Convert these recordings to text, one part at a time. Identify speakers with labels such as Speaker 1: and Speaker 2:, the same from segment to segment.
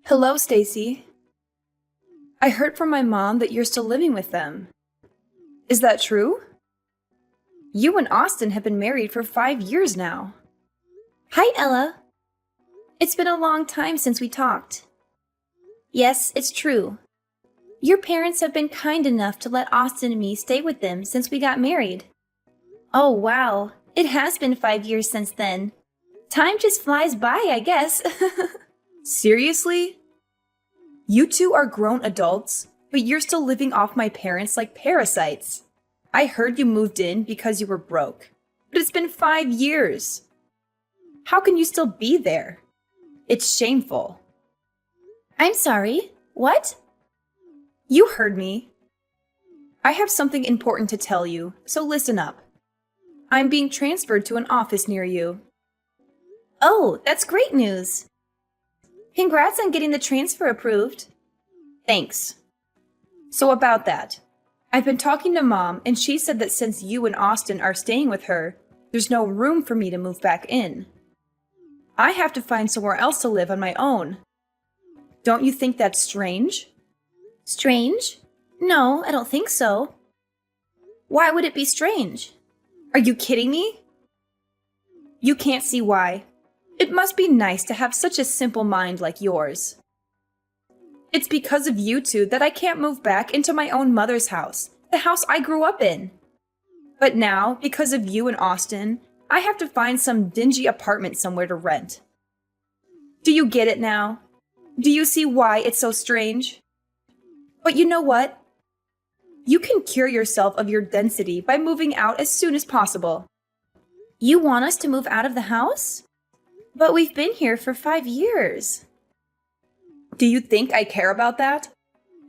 Speaker 1: Hello, Stacy. I heard from my mom that you're still living with them. Is that true? You and Austin have been married for 5 years now.
Speaker 2: Hi, Ella. It's been a long time since we talked. Yes, it's true. Your parents have been kind enough to let Austin and me stay with them since we got married. Oh, wow. It has been 5 years since then. Time just flies by, I guess.
Speaker 1: Seriously? You two are grown adults, but you're still living off my parents like parasites. I heard you moved in because you were broke, but it's been 5 years. How can you still be there? It's shameful.
Speaker 2: I'm sorry. What?
Speaker 1: You heard me. I have something important to tell you, so listen up. I'm being transferred to an office near you.
Speaker 2: Oh, that's great news. Congrats on getting the transfer approved.
Speaker 1: Thanks. So about that, I've been talking to Mom, and she said that since you and Austin are staying with her, there's no room for me to move back in. I have to find somewhere else to live on my own. Don't you think that's strange?
Speaker 2: Strange? No, I don't think so. Why would it be strange?
Speaker 1: Are you kidding me? You can't see why. It must be nice to have such a simple mind like yours. It's because of you two that I can't move back into my own mother's house, the house I grew up in. But now, because of you and Austin, I have to find some dingy apartment somewhere to rent. Do you get it now? Do you see why it's so strange? But you know what? You can cure yourself of your density by moving out as soon as possible.
Speaker 2: You want us to move out of the house? But we've been here for 5 years.
Speaker 1: Do you think I care about that?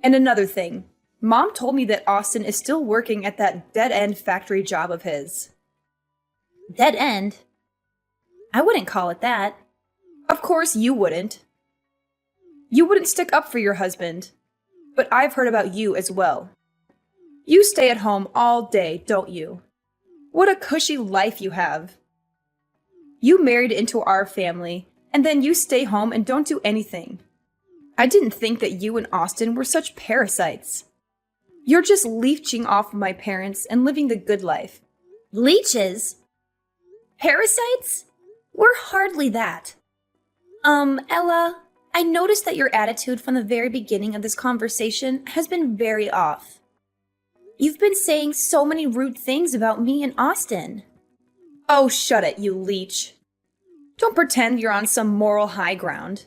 Speaker 1: And another thing, Mom told me that Austin is still working at that dead-end factory job of his.
Speaker 2: Dead end? I wouldn't call it that.
Speaker 1: Of course you wouldn't. You wouldn't stick up for your husband. But I've heard about you as well. You stay at home all day, don't you? What a cushy life you have. You married into our family, and then you stay home and don't do anything. I didn't think that you and Austin were such parasites. You're just leeching off of my parents and living the good life.
Speaker 2: Leeches? Parasites? We're hardly that. Ella, I noticed that your attitude from the very beginning of this conversation has been very off. You've been saying so many rude things about me and Austin.
Speaker 1: Oh, shut it, you leech. Don't pretend you're on some moral high ground.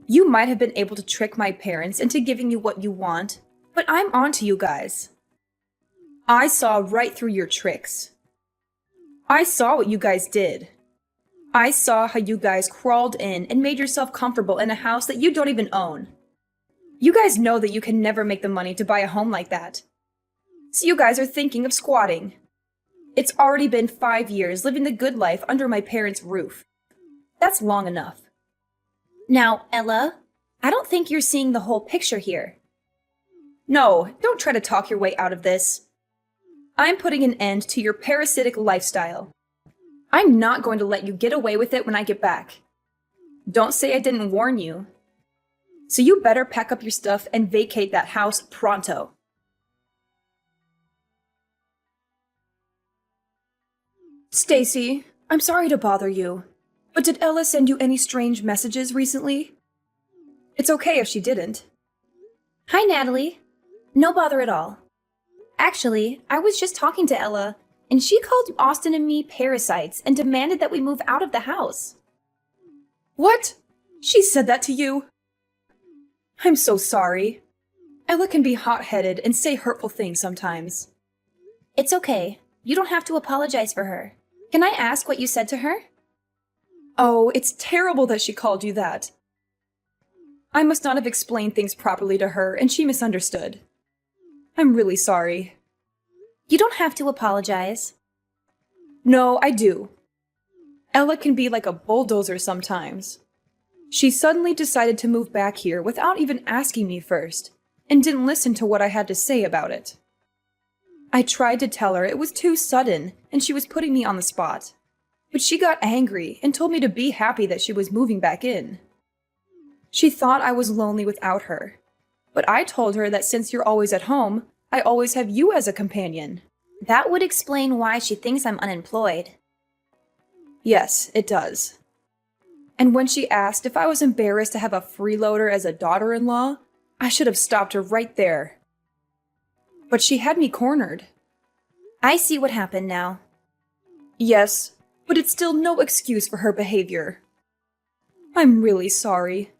Speaker 1: You might have been able to trick my parents into giving you what you want, but I'm onto you guys. I saw right through your tricks. I saw what you guys did. I saw how you guys crawled in and made yourself comfortable in a house that you don't even own. You guys know that you can never make the money to buy a home like that. So you guys are thinking of squatting. It's already been 5 years living the good life under my parents' roof. That's long enough.
Speaker 2: Now, Ella, I don't think you're seeing the whole picture here.
Speaker 1: No, don't try to talk your way out of this. I'm putting an end to your parasitic lifestyle. I'm not going to let you get away with it when I get back. Don't say I didn't warn you. So you better pack up your stuff and vacate that house pronto. Stacy, I'm sorry to bother you, but did Ella send you any strange messages recently? It's okay if she didn't.
Speaker 2: Hi, Natalie. No bother at all. Actually, I was just talking to Ella, and she called Austin and me parasites and demanded that we move out of the house.
Speaker 1: What? She said that to you? I'm so sorry. Ella can be hot-headed and say hurtful things sometimes.
Speaker 2: It's okay. You don't have to apologize for her. Can I ask what you said to her?
Speaker 1: Oh, it's terrible that she called you that. I must not have explained things properly to her, and she misunderstood. I'm really sorry.
Speaker 2: You don't have to apologize.
Speaker 1: No, I do. Ella can be like a bulldozer sometimes. She suddenly decided to move back here without even asking me first, and didn't listen to what I had to say about it. I tried to tell her it was too sudden, and she was putting me on the spot. But she got angry and told me to be happy that she was moving back in. She thought I was lonely without her. But I told her that since you're always at home, I always have you as a companion.
Speaker 2: That would explain why she thinks I'm unemployed.
Speaker 1: Yes, it does. And when she asked if I was embarrassed to have a freeloader as a daughter-in-law, I should have stopped her right there. But she had me cornered.
Speaker 2: I see what happened now.
Speaker 1: Yes, but it's still no excuse for her behavior. I'm really sorry.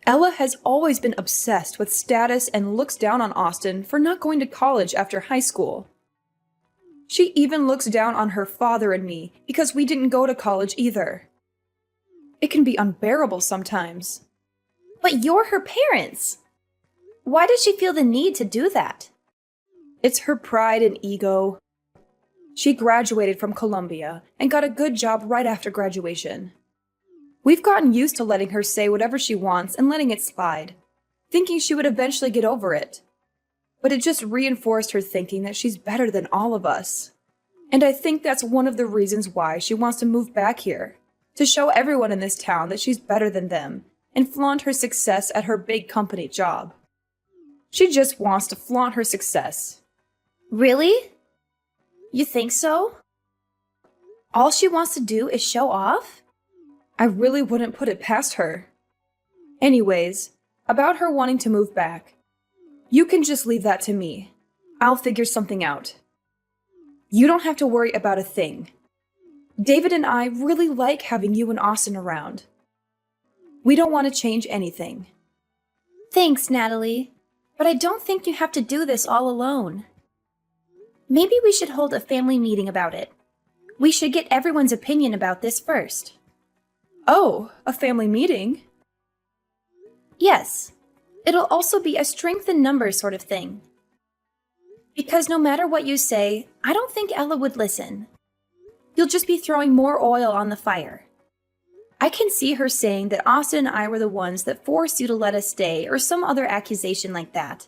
Speaker 1: Ella has always been obsessed with status and looks down on Austin for not going to college after high school. She even looks down on her father and me because we didn't go to college either. It can be unbearable sometimes.
Speaker 2: But you're her parents. Why does she feel the need to do that?
Speaker 1: It's her pride and ego. She graduated from Columbia and got a good job right after graduation. We've gotten used to letting her say whatever she wants and letting it slide, thinking she would eventually get over it. But it just reinforced her thinking that she's better than all of us. And I think that's one of the reasons why she wants to move back here, to show everyone in this town that she's better than them and flaunt her success at her big company job. She just wants to flaunt her success.
Speaker 2: Really? You think so? All she wants to do is show off?
Speaker 1: I really wouldn't put it past her. Anyways, about her wanting to move back. You can just leave that to me. I'll figure something out. You don't have to worry about a thing. David and I really like having you and Austin around. We don't want to change anything.
Speaker 2: Thanks, Natalie. But I don't think you have to do this all alone. Maybe we should hold a family meeting about it. We should get everyone's opinion about this first.
Speaker 1: Oh, a family meeting?
Speaker 2: Yes. It'll also be a strength in numbers sort of thing. Because no matter what you say, I don't think Ella would listen. You'll just be throwing more oil on the fire. I can see her saying that Austin and I were the ones that forced you to let us stay or some other accusation like that.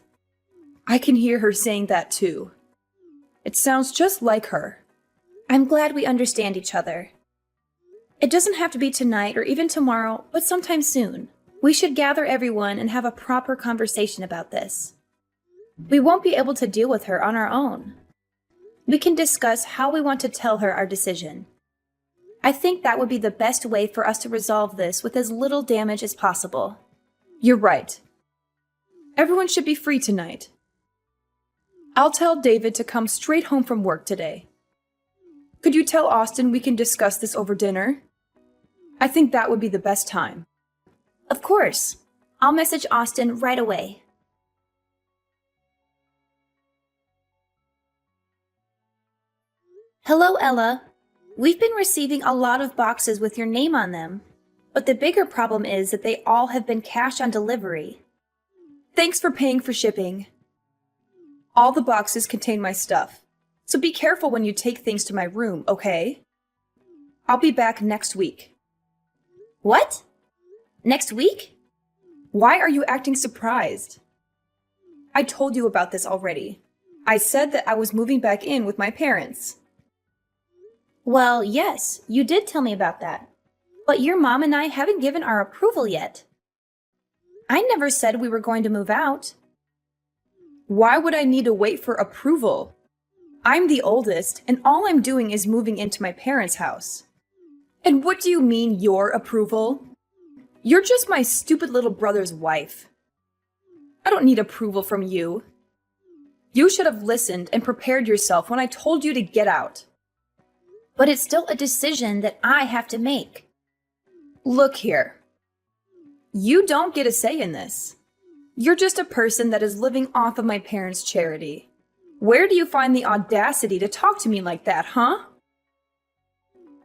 Speaker 1: I can hear her saying that too. It sounds just like her.
Speaker 2: I'm glad we understand each other. It doesn't have to be tonight or even tomorrow, but sometime soon. We should gather everyone and have a proper conversation about this. We won't be able to deal with her on our own. We can discuss how we want to tell her our decision. I think that would be the best way for us to resolve this with as little damage as possible.
Speaker 1: You're right. Everyone should be free tonight. I'll tell David to come straight home from work today. Could you tell Austin we can discuss this over dinner? I think that would be the best time.
Speaker 2: Of course. I'll message Austin right away. Hello, Ella. We've been receiving a lot of boxes with your name on them, but the bigger problem is that they all have been cash on delivery.
Speaker 1: Thanks for paying for shipping. All the boxes contain my stuff, so be careful when you take things to my room, okay? I'll be back next week.
Speaker 2: What? Next week?
Speaker 1: Why are you acting surprised? I told you about this already. I said that I was moving back in with my parents.
Speaker 2: Well, yes, you did tell me about that. But your mom and I haven't given our approval yet. I never said we were going to move out.
Speaker 1: Why would I need to wait for approval? I'm the oldest, and all I'm doing is moving into my parents' house. And what do you mean, your approval? You're just my stupid little brother's wife. I don't need approval from you. You should have listened and prepared yourself when I told you to get out.
Speaker 2: But it's still a decision that I have to make.
Speaker 1: Look here. You don't get a say in this. You're just a person that is living off of my parents' charity. Where do you find the audacity to talk to me like that, huh?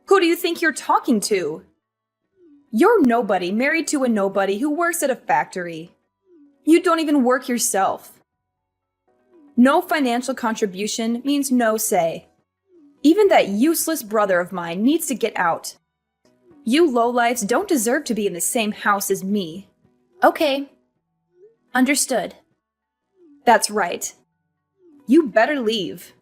Speaker 1: Who do you think you're talking to? You're nobody married to a nobody who works at a factory. You don't even work yourself. No financial contribution means no say. Even that useless brother of mine needs to get out. You lowlifes don't deserve to be in the same house as me.
Speaker 2: Okay. Understood.
Speaker 1: That's right. You better leave.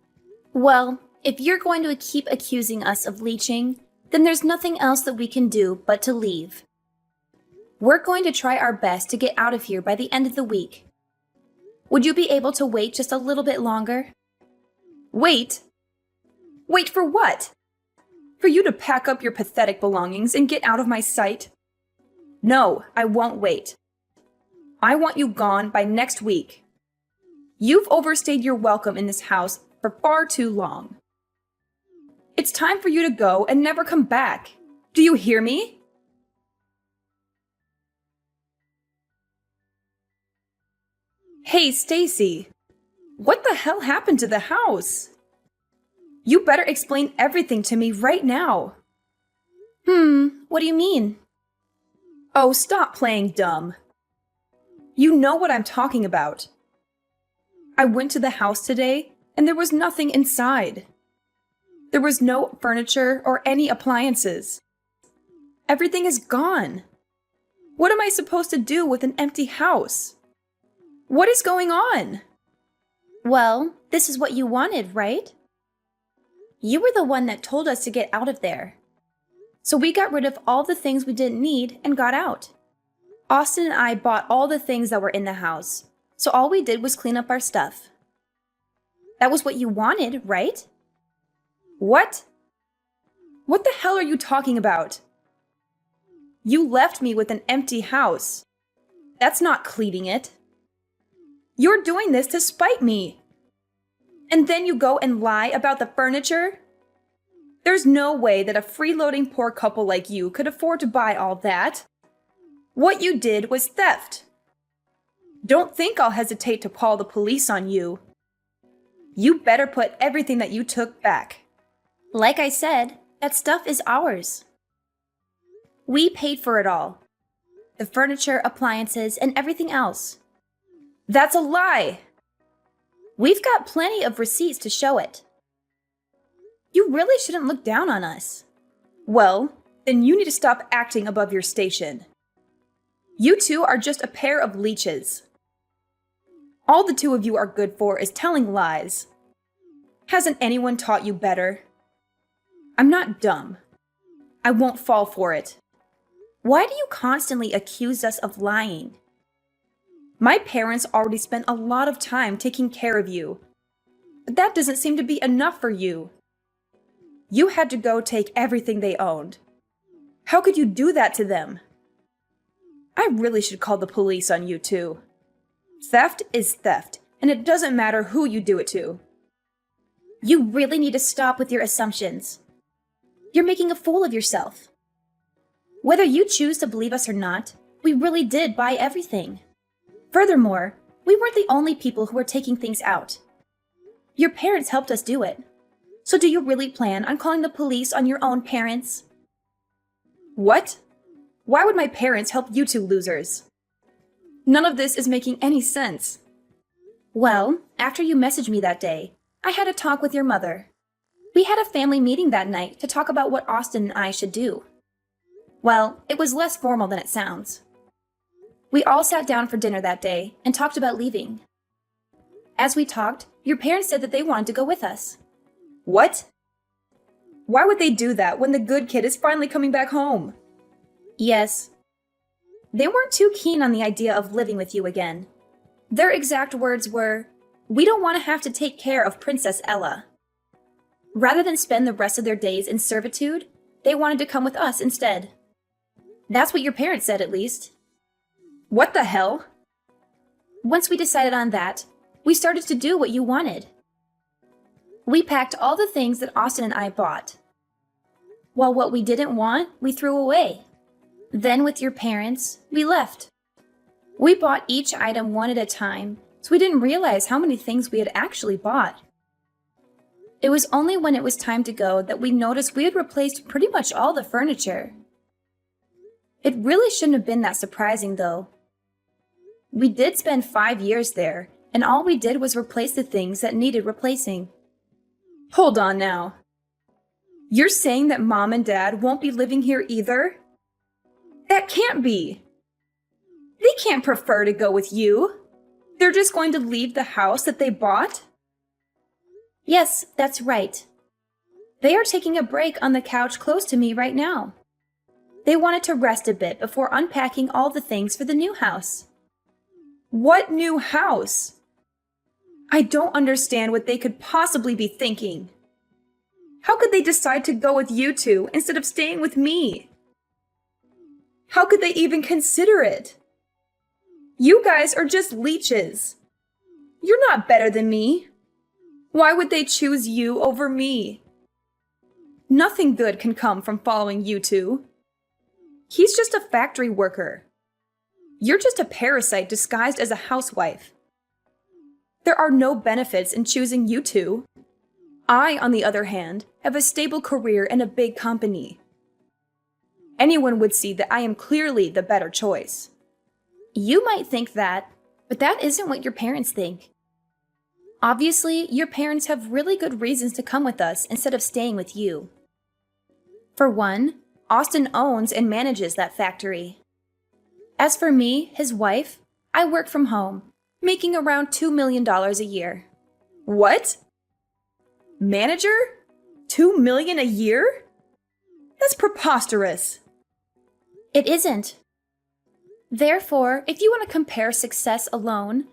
Speaker 2: Well, if you're going to keep accusing us of leeching, then there's nothing else that we can do but to leave. We're going to try our best to get out of here by the end of the week. Would you be able to wait just a little bit longer?
Speaker 1: Wait? Wait for what? For you to pack up your pathetic belongings and get out of my sight? No, I won't wait. I want you gone by next week. You've overstayed your welcome in this house for far too long. It's time for you to go and never come back. Do you hear me? Hey, Stacy. What the hell happened to the house? You better explain everything to me right now.
Speaker 2: What do you mean?
Speaker 1: Oh, stop playing dumb. You know what I'm talking about. I went to the house today, and there was nothing inside. There was no furniture or any appliances. Everything is gone. What am I supposed to do with an empty house? What is going on?
Speaker 2: Well, this is what you wanted, right? You were the one that told us to get out of there. So we got rid of all the things we didn't need and got out. Austin and I bought all the things that were in the house, so all we did was clean up our stuff. That was what you wanted, right?
Speaker 1: What? What the hell are you talking about? You left me with an empty house. That's not cleaning it. You're doing this to spite me. And then you go and lie about the furniture? There's no way that a freeloading poor couple like you could afford to buy all that. What you did was theft. Don't think I'll hesitate to call the police on you. You better put everything that you took back.
Speaker 2: Like I said, that stuff is ours. We paid for it all. The furniture, appliances, and everything else.
Speaker 1: That's a lie!
Speaker 2: We've got plenty of receipts to show it.
Speaker 1: You really shouldn't look down on us. Well, then you need to stop acting above your station. You two are just a pair of leeches. All the two of you are good for is telling lies. Hasn't anyone taught you better? I'm not dumb. I won't fall for it.
Speaker 2: Why do you constantly accuse us of lying?
Speaker 1: My parents already spent a lot of time taking care of you. But that doesn't seem to be enough for you. You had to go take everything they owned. How could you do that to them? I really should call the police on you too. Theft is theft, and it doesn't matter who you do it to.
Speaker 2: You really need to stop with your assumptions. You're making a fool of yourself. Whether you choose to believe us or not, we really did buy everything. Furthermore, we weren't the only people who were taking things out. Your parents helped us do it. So do you really plan on calling the police on your own parents?
Speaker 1: What? Why would my parents help you two losers? None of this is making any sense.
Speaker 2: Well, after you messaged me that day, I had a talk with your mother. We had a family meeting that night to talk about what Austin and I should do. Well, it was less formal than it sounds. We all sat down for dinner that day and talked about leaving. As we talked, your parents said that they wanted to go with us.
Speaker 1: What? Why would they do that when the good kid is finally coming back home?
Speaker 2: Yes. They weren't too keen on the idea of living with you again. Their exact words were, "We don't want to have to take care of Princess Ella." Rather than spend the rest of their days in servitude, they wanted to come with us instead. That's what your parents said, at least.
Speaker 1: What the hell?
Speaker 2: Once we decided on that, we started to do what you wanted. We packed all the things that Austin and I bought. While what we didn't want, we threw away. Then with your parents, we left. We bought each item one at a time, so we didn't realize how many things we had actually bought. It was only when it was time to go that we noticed we had replaced pretty much all the furniture. It really shouldn't have been that surprising, though. We did spend 5 years there, and all we did was replace the things that needed replacing.
Speaker 1: Hold on now. You're saying that Mom and Dad won't be living here either? That can't be. They can't prefer to go with you. They're just going to leave the house that they bought?
Speaker 2: Yes, that's right. They are taking a break on the couch close to me right now. They wanted to rest a bit before unpacking all the things for the new house.
Speaker 1: What new house? I don't understand what they could possibly be thinking. How could they decide to go with you two instead of staying with me? How could they even consider it? You guys are just leeches. You're not better than me. Why would they choose you over me? Nothing good can come from following you two. He's just a factory worker. You're just a parasite disguised as a housewife. There are no benefits in choosing you two. I, on the other hand, have a stable career in a big company. Anyone would see that I am clearly the better choice.
Speaker 2: You might think that, but that isn't what your parents think. Obviously, your parents have really good reasons to come with us instead of staying with you. For one, Austin owns and manages that factory. As for me, his wife, I work from home, making around $2 million a year.
Speaker 1: What? Manager? $2 million a year? That's preposterous.
Speaker 2: It isn't. Therefore, if you want to compare success alone,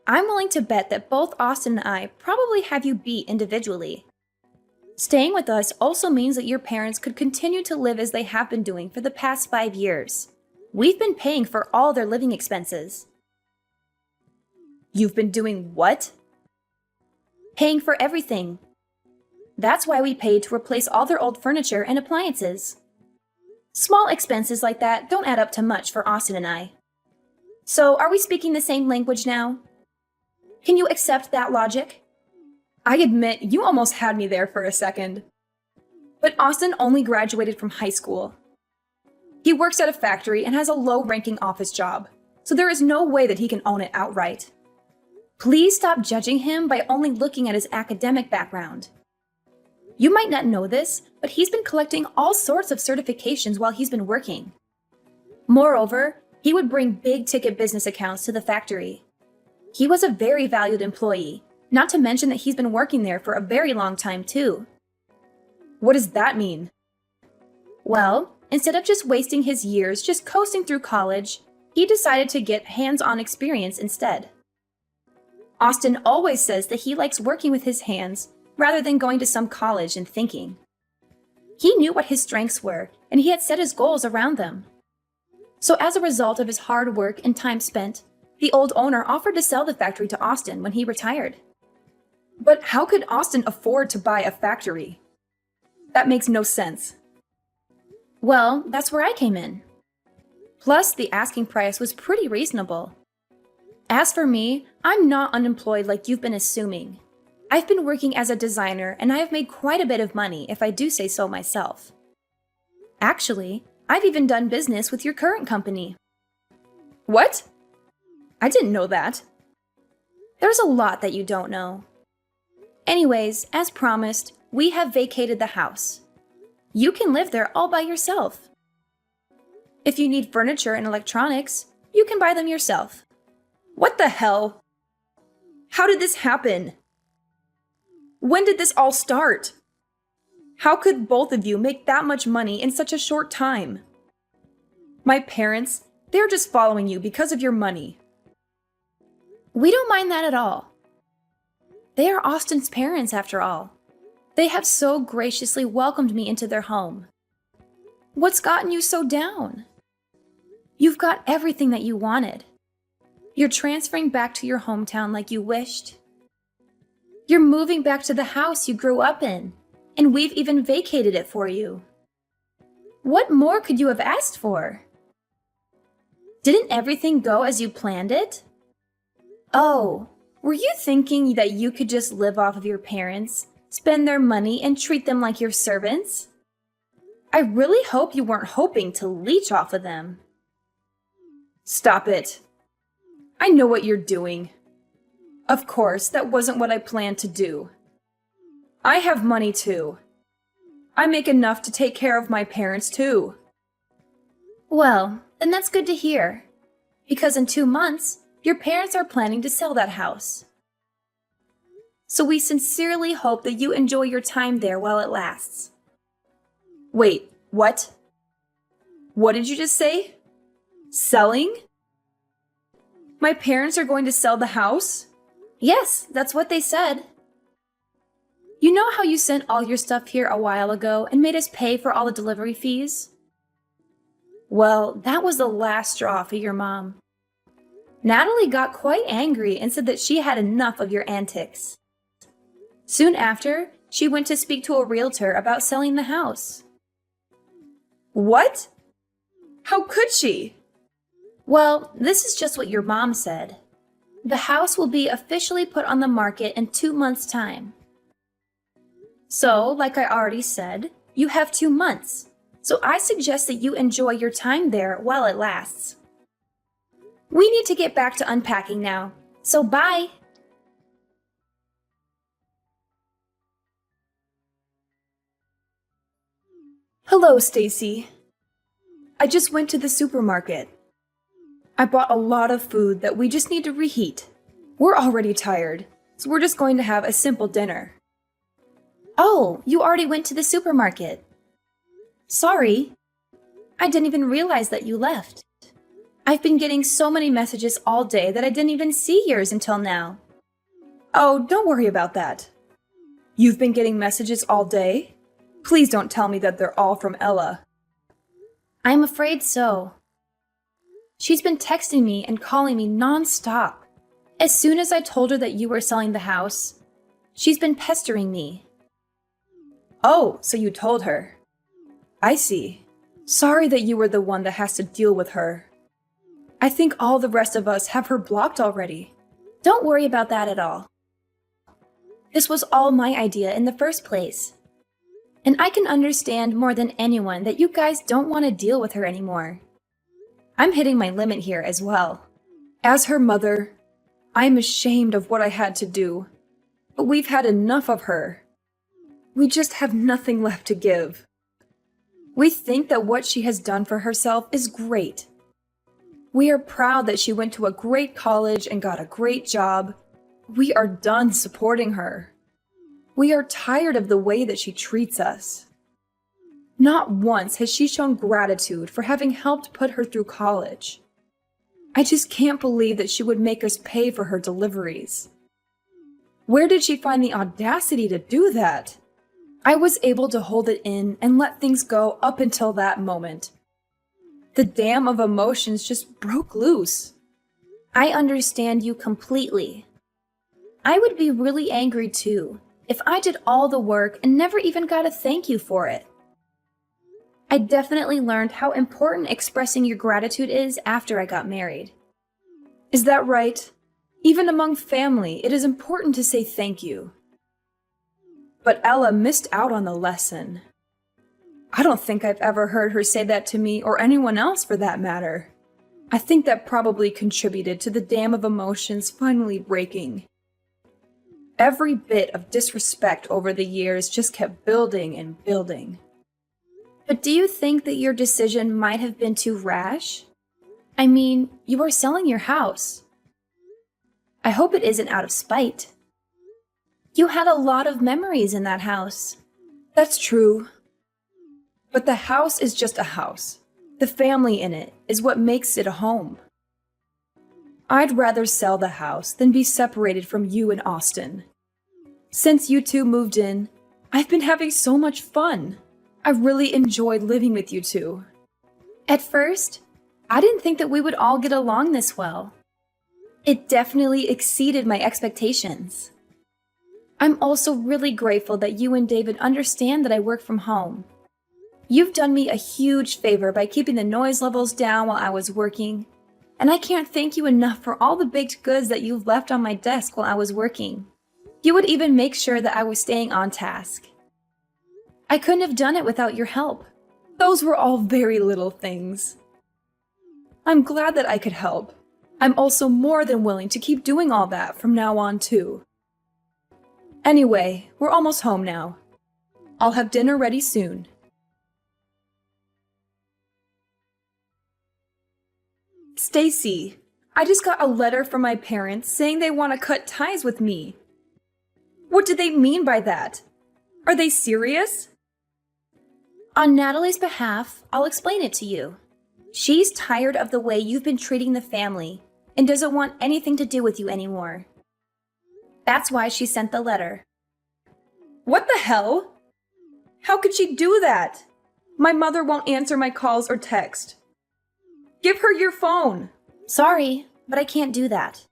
Speaker 2: I'm willing to bet that both Austin and I probably have you beat individually. Staying with us also means that your parents could continue to live as they have been doing for the past 5 years. We've been paying for all their living expenses.
Speaker 1: You've been doing what?
Speaker 2: Paying for everything. That's why we paid to replace all their old furniture and appliances. Small expenses like that don't add up to much for Austin and I. So, are we speaking the same language now? Can you accept that logic?
Speaker 1: I admit, you almost had me there for a second. But Austin only graduated from high school. He works at a factory and has a low-ranking office job, so there is no way that he can own it outright.
Speaker 2: Please stop judging him by only looking at his academic background. You might not know this, but he's been collecting all sorts of certifications while he's been working. Moreover, he would bring big-ticket business accounts to the factory. He was a very valued employee, not to mention that he's been working there for a very long time too.
Speaker 1: What does that mean?
Speaker 2: Well, instead of just wasting his years just coasting through college, he decided to get hands-on experience instead. Austin always says that he likes working with his hands rather than going to some college and thinking. He knew what his strengths were, and he had set his goals around them. So as a result of his hard work and time spent, the old owner offered to sell the factory to Austin when he retired.
Speaker 1: But how could Austin afford to buy a factory? That makes no sense.
Speaker 2: Well, that's where I came in. Plus, the asking price was pretty reasonable. As for me, I'm not unemployed like you've been assuming. I've been working as a designer and I have made quite a bit of money if I do say so myself. Actually, I've even done business with your current company.
Speaker 1: What? I didn't know that.
Speaker 2: There's a lot that you don't know. Anyways, as promised, we have vacated the house. You can live there all by yourself. If you need furniture and electronics, you can buy them yourself.
Speaker 1: What the hell? How did this happen? When did this all start? How could both of you make that much money in such a short time? My parents, they're just following you because of your money.
Speaker 2: We don't mind that at all. They are Austin's parents, after all. They have so graciously welcomed me into their home. What's gotten you so down? You've got everything that you wanted. You're transferring back to your hometown like you wished. You're moving back to the house you grew up in, and we've even vacated it for you. What more could you have asked for? Didn't everything go as you planned it? Oh, were you thinking that you could just live off of your parents, spend their money, and treat them like your servants? I really hope you weren't hoping to leech off of them.
Speaker 1: Stop it. I know what you're doing. Of course, that wasn't what I planned to do. I have money too. I make enough to take care of my parents too.
Speaker 2: Well, then that's good to hear. Because in 2 months, your parents are planning to sell that house. So we sincerely hope that you enjoy your time there while it lasts.
Speaker 1: Wait, what? What did you just say? Selling? My parents are going to sell the house?
Speaker 2: Yes, that's what they said. You know how you sent all your stuff here a while ago and made us pay for all the delivery fees? Well, that was the last straw for your mom. Natalie got quite angry and said that she had enough of your antics. Soon after, she went to speak to a realtor about selling the house.
Speaker 1: What? How could she?
Speaker 2: Well, this is just what your mom said. The house will be officially put on the market in 2 months' time. So, like I already said, you have 2 months. So I suggest that you enjoy your time there while it lasts. We need to get back to unpacking now. So bye!
Speaker 1: Hello, Stacy. I just went to the supermarket. I bought a lot of food that we just need to reheat. We're already tired, so we're just going to have a simple dinner.
Speaker 2: Oh, you already went to the supermarket. Sorry. I didn't even realize that you left. I've been getting so many messages all day that I didn't even see yours until now.
Speaker 1: Oh, don't worry about that. You've been getting messages all day? Please don't tell me that they're all from Ella.
Speaker 2: I'm afraid so. She's been texting me and calling me non-stop. As soon as I told her that you were selling the house, she's been pestering me.
Speaker 1: Oh, so you told her. I see. Sorry that you were the one that has to deal with her. I think all the rest of us have her blocked already.
Speaker 2: Don't worry about that at all. This was all my idea in the first place. And I can understand more than anyone that you guys don't want to deal with her anymore. I'm hitting my limit here as well.
Speaker 1: As her mother, I'm ashamed of what I had to do. But we've had enough of her. We just have nothing left to give. We think that what she has done for herself is great. We are proud that she went to a great college and got a great job. We are done supporting her. We are tired of the way that she treats us. Not once has she shown gratitude for having helped put her through college. I just can't believe that she would make us pay for her deliveries. Where did she find the audacity to do that? I was able to hold it in and let things go up until that moment. The dam of emotions just broke loose.
Speaker 2: I understand you completely. I would be really angry too if I did all the work and never even got a thank you for it. I definitely learned how important expressing your gratitude is after I got married.
Speaker 1: Is that right? Even among family, it is important to say thank you. But Ella missed out on the lesson. I don't think I've ever heard her say that to me or anyone else for that matter. I think that probably contributed to the dam of emotions finally breaking. Every bit of disrespect over the years just kept building and building.
Speaker 2: But do you think that your decision might have been too rash? I mean, you are selling your house. I hope it isn't out of spite. You had a lot of memories in that house.
Speaker 1: That's true. But the house is just a house. The family in it is what makes it a home. I'd rather sell the house than be separated from you and Austin. Since you two moved in, I've been having so much fun. I really enjoyed living with you two.
Speaker 2: At first, I didn't think that we would all get along this well. It definitely exceeded my expectations. I'm also really grateful that you and David understand that I work from home. You've done me a huge favor by keeping the noise levels down while I was working, and I can't thank you enough for all the baked goods that you've left on my desk while I was working. You would even make sure that I was staying on task. I couldn't have done it without your help.
Speaker 1: Those were all very little things. I'm glad that I could help. I'm also more than willing to keep doing all that from now on too. Anyway, we're almost home now. I'll have dinner ready soon. Stacy, I just got a letter from my parents saying they want to cut ties with me. What do they mean by that? Are they serious?
Speaker 2: On Natalie's behalf, I'll explain it to you. She's tired of the way you've been treating the family and doesn't want anything to do with you anymore. That's why she sent the letter.
Speaker 1: What the hell? How could she do that? My mother won't answer my calls or text. Give her your phone.
Speaker 2: Sorry, but I can't do that.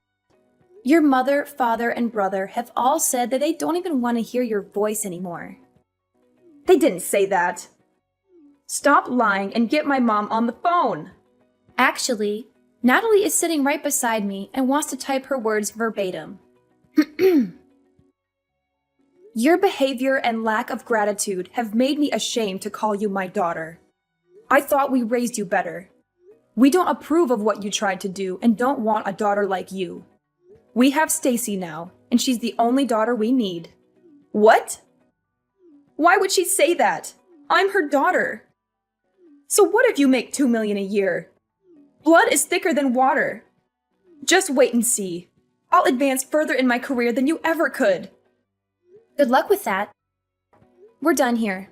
Speaker 2: Your mother, father, and brother have all said that they don't even want to hear your voice anymore.
Speaker 1: They didn't say that. Stop lying and get my mom on the phone.
Speaker 2: Actually, Natalie is sitting right beside me and wants to type her words verbatim.
Speaker 1: Your behavior and lack of gratitude have made me ashamed to call you my daughter. I thought we raised you better. We don't approve of what you tried to do and don't want a daughter like you. We have Stacy now, and she's the only daughter we need. What? Why would she say that? I'm her daughter. So what if you make $2 million a year? Blood is thicker than water. Just wait and see. I'll advance further in my career than you ever could.
Speaker 2: Good luck with that. We're done here.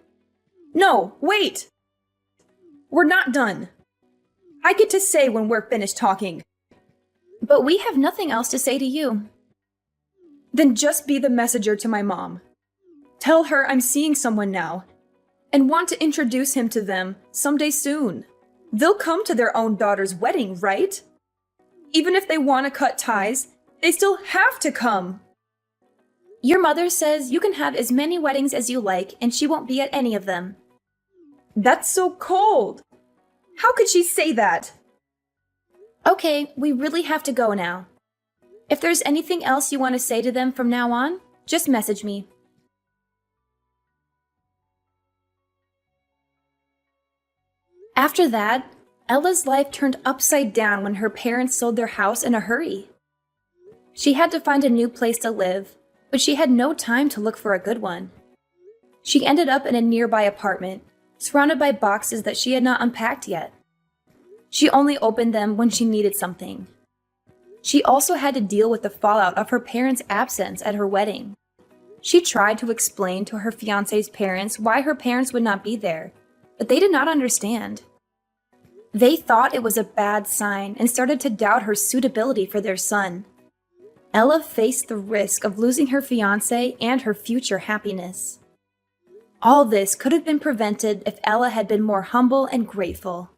Speaker 1: No, wait! We're not done. I get to say when we're finished talking.
Speaker 2: But we have nothing else to say to you.
Speaker 1: Then just be the messenger to my mom. Tell her I'm seeing someone now and want to introduce him to them someday soon. They'll come to their own daughter's wedding, right? Even if they want to cut ties, they still have to come.
Speaker 2: Your mother says you can have as many weddings as you like and she won't be at any of them.
Speaker 1: That's so cold. How could she say that?
Speaker 2: Okay, we really have to go now. If there's anything else you want to say to them from now on, just message me. After that, Ella's life turned upside down when her parents sold their house in a hurry. She had to find a new place to live, but she had no time to look for a good one. She ended up in a nearby apartment, surrounded by boxes that she had not unpacked yet. She only opened them when she needed something. She also had to deal with the fallout of her parents' absence at her wedding. She tried to explain to her fiancé's parents why her parents would not be there, but they did not understand. They thought it was a bad sign and started to doubt her suitability for their son. Ella faced the risk of losing her fiancé and her future happiness. All this could have been prevented if Ella had been more humble and grateful.